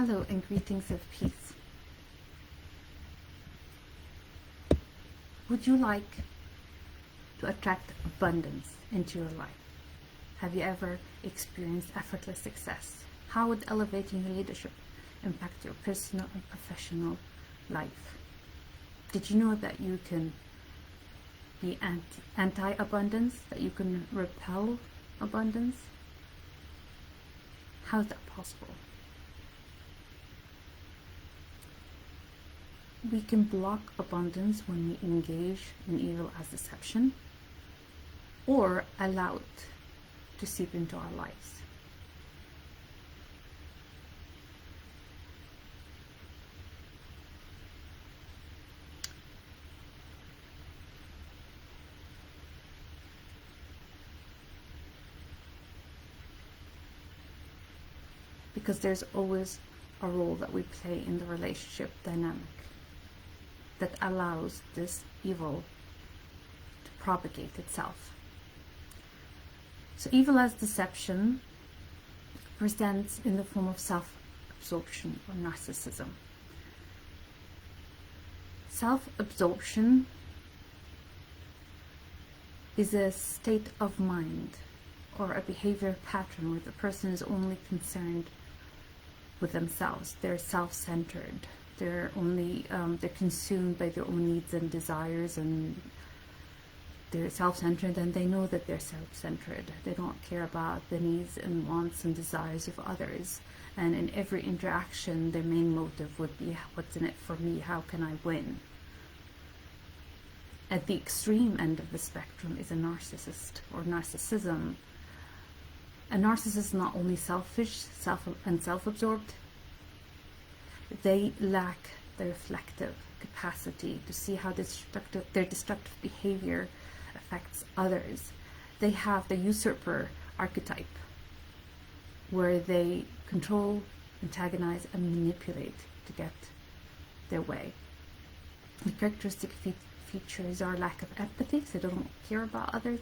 Hello and greetings of peace. Would you like to attract abundance into your life? Have you ever experienced effortless success? How would elevating your leadership impact your personal and professional life? Did you know that you can be anti-abundance, that you can repel abundance? How is that possible? We can block abundance when we engage in evil as deception or allow it to seep into our lives. Because there's always a role that we play in the relationship dynamic that allows this evil to propagate itself. So evil as deception presents in the form of self-absorption or narcissism. Self-absorption is a state of mind or a behavior pattern where the person is only concerned with themselves. They're self-centered. They're consumed by their own needs and desires, and they're self-centered, and they know that they're self-centered. They don't care about the needs and wants and desires of others. And in every interaction, their main motive would be, what's in it for me? How can I win? At the extreme end of the spectrum is a narcissist or narcissism. A narcissist is not only selfish and self-absorbed, they lack the reflective capacity to see how their destructive behavior affects others. They have the usurper archetype, where they control, antagonize, and manipulate to get their way. The characteristic features are lack of empathy, so they don't care about others.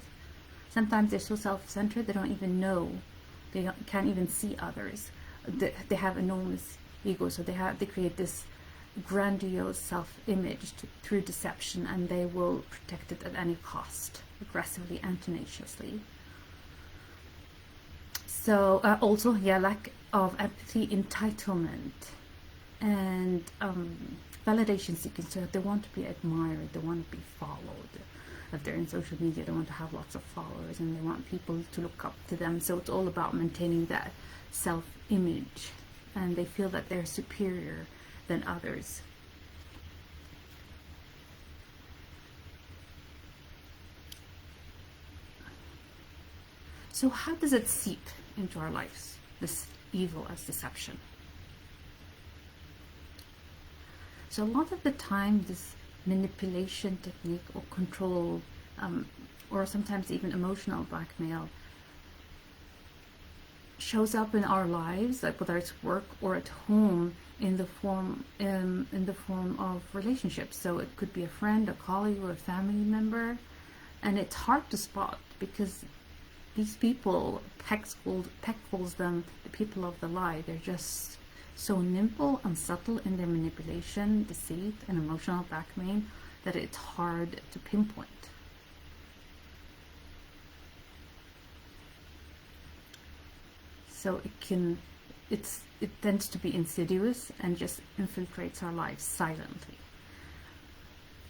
Sometimes they're so self-centered they don't even know, can't even see others. They have enormous ego, so they create this grandiose self-image through deception, and they will protect it at any cost, aggressively and tenaciously. So also, lack of empathy, entitlement, and validation seeking. So they want to be admired, they want to be followed. If they're in social media, they want to have lots of followers, and they want people to look up to them. So it's all about maintaining that self-image, and they feel that they're superior than others. So how does it seep into our lives, this evil as deception? So a lot of the time, this manipulation technique or control, or sometimes even emotional blackmail, shows up in our lives, like whether it's work or at home, in the form of relationships. So it could be a friend, a colleague, or a family member, and it's hard to spot because these people, Peck calls them the people of the lie. They're just so nimble and subtle in their manipulation, deceit, and emotional blackmail that it's hard to pinpoint. So it tends to be insidious and just infiltrates our lives silently.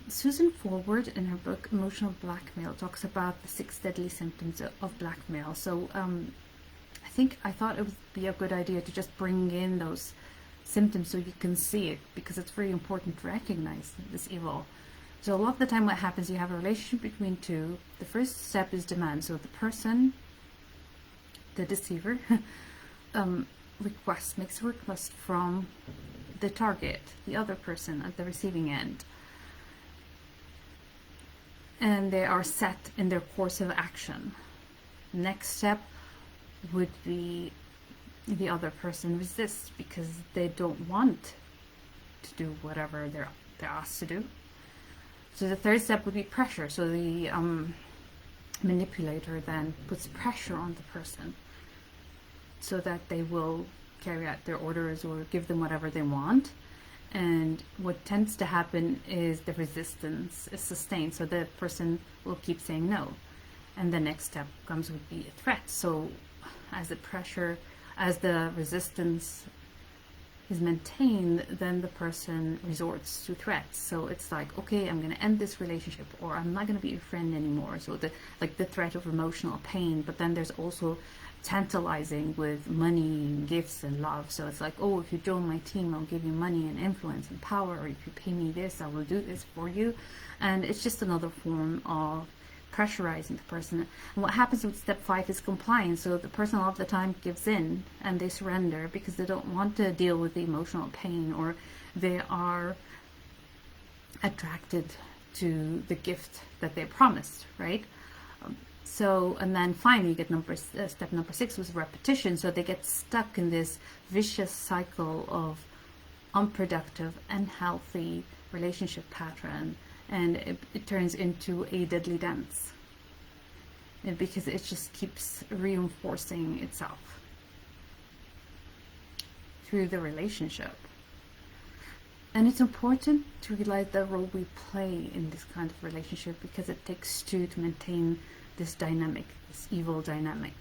Susan Forward, in her book Emotional Blackmail, talks about the 6 deadly symptoms of blackmail. So I thought it would be a good idea to just bring in those symptoms so you can see it, because it's very important to recognize this evil. So a lot of the time what happens, you have a relationship between two. The first step is demand. So the person, the deceiver, makes a request from the target, the other person at the receiving end. And they are set in their course of action. Next step would be the other person resists because they don't want to do whatever they're asked to do. So the third step would be pressure. So the manipulator then puts pressure on the person so that they will carry out their orders or give them whatever they want. And what tends to happen is the resistance is sustained, so the person will keep saying no. And the next step comes would be a threat. So as the resistance is maintained, then the person resorts to threats. So it's like, okay, I'm going to end this relationship, or I'm not going to be your friend anymore. So the threat of emotional pain. But then there's also tantalizing with money and gifts and love. So it's like, oh, if you join my team, I'll give you money and influence and power, or if you pay me this, I will do this for you. And it's just another form of pressurizing the person. And what happens with step 5 is compliance. So the person a lot of the time gives in and they surrender because they don't want to deal with the emotional pain, or they are attracted to the gift that they promised, right? So, and then finally you get step number 6 was repetition. So they get stuck in this vicious cycle of unproductive, unhealthy relationship pattern, and it turns into a deadly dance, because it just keeps reinforcing itself through the relationship. And it's important to realize the role we play in this kind of relationship, because it takes two to maintain this dynamic, this evil dynamic.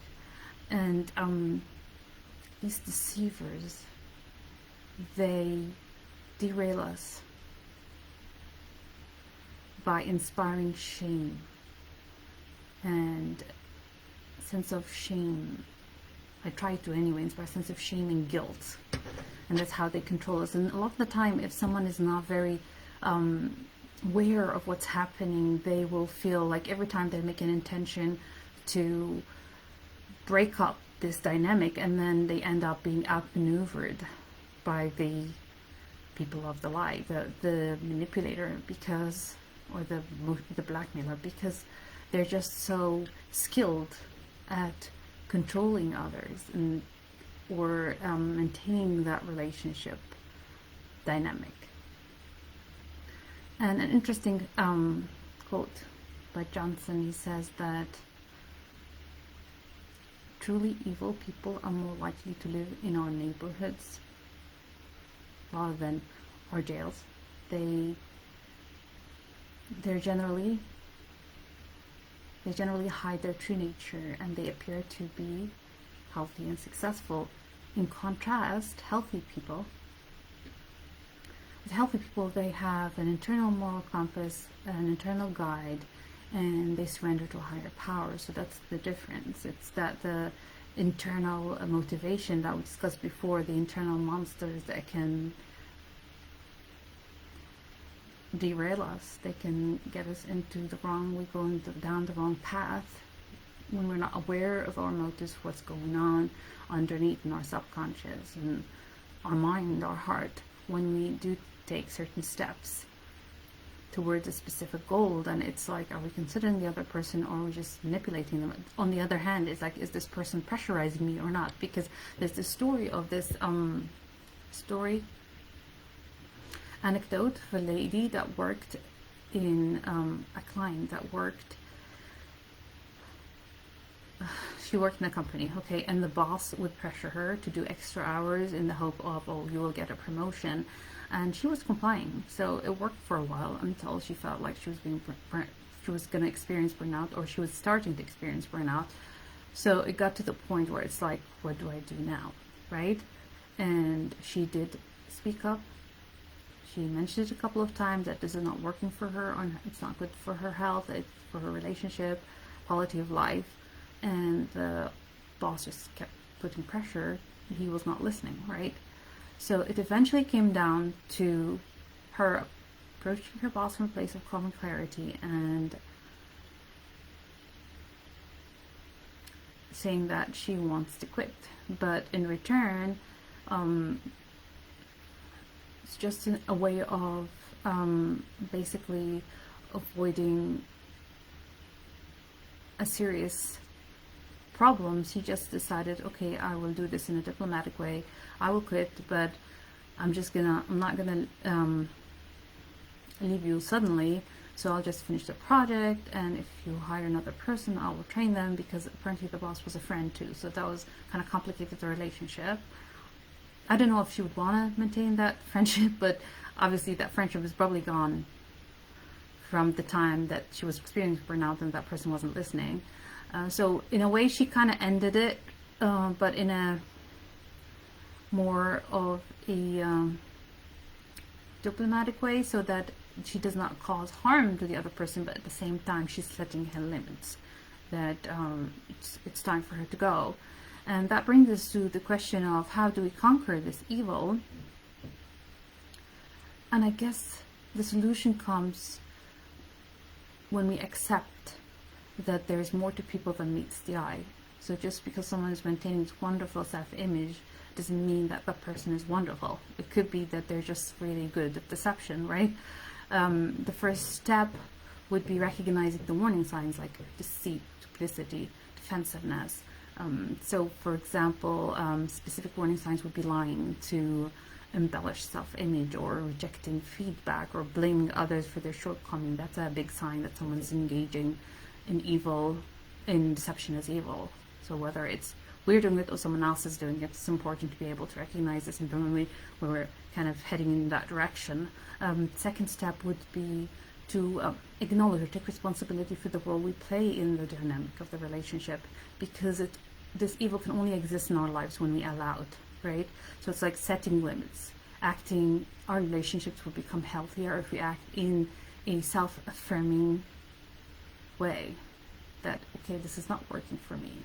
And these deceivers, they derail us by inspiring shame and sense of shame. I try to anyway, inspire a sense of shame and guilt, and that's how they control us. And a lot of the time, if someone is not very aware of what's happening, they will feel like every time they make an intention to break up this dynamic, and then they end up being outmaneuvered by the people of the lie, the manipulator, because, or the blackmailer, because they're just so skilled at controlling others and or maintaining that relationship dynamic. And an interesting quote by Johnson, he says that truly evil people are more likely to live in our neighborhoods rather than our jails. They generally hide their true nature, and they appear to be healthy and successful. In contrast, healthy people, they have an internal moral compass, an internal guide, and they surrender to a higher power. So that's the difference. It's that the internal motivation that we discussed before, the internal monsters that can derail us, they can get us into the wrong, we go down the wrong path when we're not aware of our motives, what's going on underneath in our subconscious and our mind, our heart. When we do take certain steps towards a specific goal, then it's like, are we considering the other person, or are we just manipulating them? On the other hand, it's like, is this person pressurizing me or not? Because there's the story of this anecdote of a lady that worked in a client that worked she worked in a company, okay, and the boss would pressure her to do extra hours in the hope of, oh, you will get a promotion, and she was complying. So it worked for a while until she felt like she was being she was going to experience burnout, or she was starting to experience burnout. So it got to the point where it's like, what do I do now, right? And she did speak up. She mentioned it a couple of times that this is not working for her, or it's not good for her health, it's for her relationship, quality of life. And the boss just kept putting pressure. He was not listening, right? So it eventually came down to her approaching her boss from a place of calm and clarity and saying that she wants to quit. But in return, it's just a way of basically avoiding a serious problem. She just decided, okay, I will do this in a diplomatic way. I will quit, but I'm not gonna leave you suddenly. So I'll just finish the project, and if you hire another person, I will train them, because apparently the boss was a friend too. So that was kind of complicated the relationship. I don't know if she would want to maintain that friendship, but obviously that friendship is probably gone from the time that she was experiencing burnout and that person wasn't listening. So in a way, she kind of ended it, but in a more of a diplomatic way, so that she does not cause harm to the other person, but at the same time she's setting her limits, that it's time for her to go. And that brings us to the question of how do we conquer this evil? And I guess the solution comes when we accept that there is more to people than meets the eye. So just because someone is maintaining this wonderful self-image doesn't mean that that person is wonderful. It could be that they're just really good at deception, right? The first step would be recognizing the warning signs like deceit, duplicity, defensiveness. So for example, specific warning signs would be lying, to embellish self-image, or rejecting feedback, or blaming others for their shortcoming. That's a big sign that someone's engaging in evil, in deception as evil. So whether it's we're doing it or someone else is doing it, it's important to be able to recognize this and when we're kind of heading in that direction. Second step would be to acknowledge or take responsibility for the role we play in the dynamic of the relationship, because this evil can only exist in our lives when we allow it, right? So it's like setting limits. Our relationships will become healthier if we act in a self-affirming way, that, okay, this is not working for me.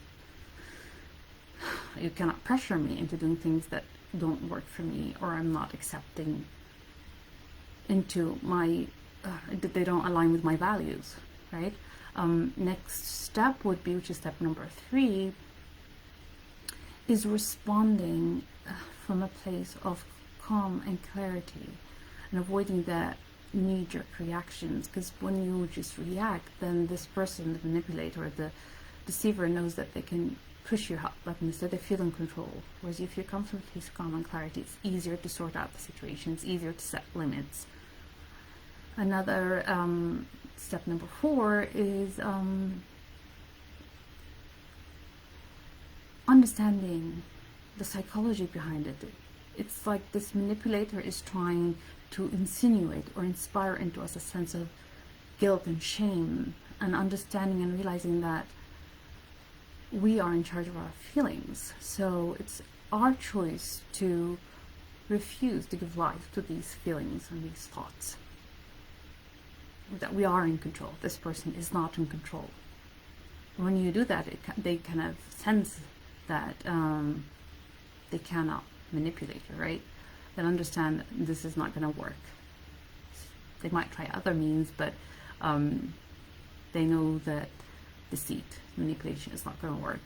You cannot pressure me into doing things that don't work for me, or I'm not accepting into my, that they don't align with my values, right? Next step would be, which is step number 3, is responding from a place of calm and clarity, and avoiding that knee-jerk reactions, because when you just react, then this person, the manipulator, the deceiver, knows that they can push your hot buttons, that they feel in control. Whereas if you come from a place of calm and clarity, it's easier to sort out the situation, it's easier to set limits. Another step number 4 is understanding the psychology behind it. It's like this manipulator is trying to insinuate or inspire into us a sense of guilt and shame, and understanding and realizing that we are in charge of our feelings. So it's our choice to refuse to give life to these feelings and these thoughts. That we are in control. This person is not in control. When you do that, they kind of sense that they cannot manipulate you, right? They understand that this is not going to work. They might try other means, but they know that deceit, manipulation is not going to work.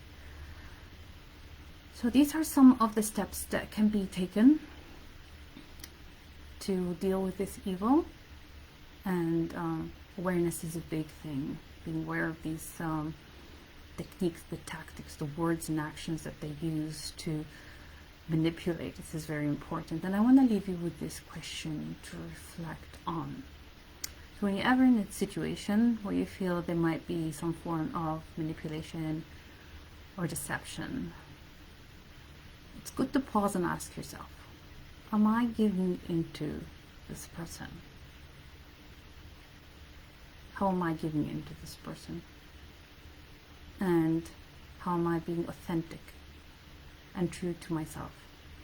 So these are some of the steps that can be taken to deal with this evil. And awareness is a big thing. Being aware of these techniques, the tactics, the words and actions that they use to manipulate. This is very important. And I want to leave you with this question to reflect on. So when you're ever in a situation where you feel there might be some form of manipulation or deception, it's good to pause and ask yourself, am I giving into this person? How am I giving into this person? And how am I being authentic and true to myself,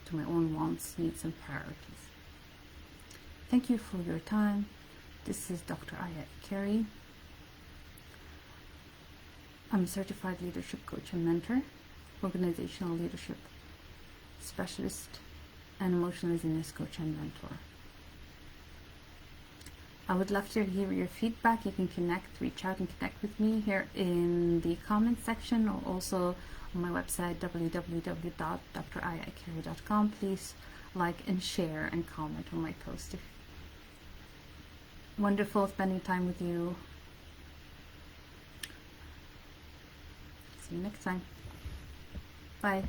to my own wants, needs, and priorities? Thank you for your time. This is Dr. Aya Carey. I'm a certified leadership coach and mentor, organizational leadership specialist, and emotional resilience coach and mentor. I would love to hear your feedback. You can reach out and connect with me here in the comments section, or also on my website, www.drayacarey.com. Please like and share and comment on my post. Wonderful spending time with you. See you next time. Bye.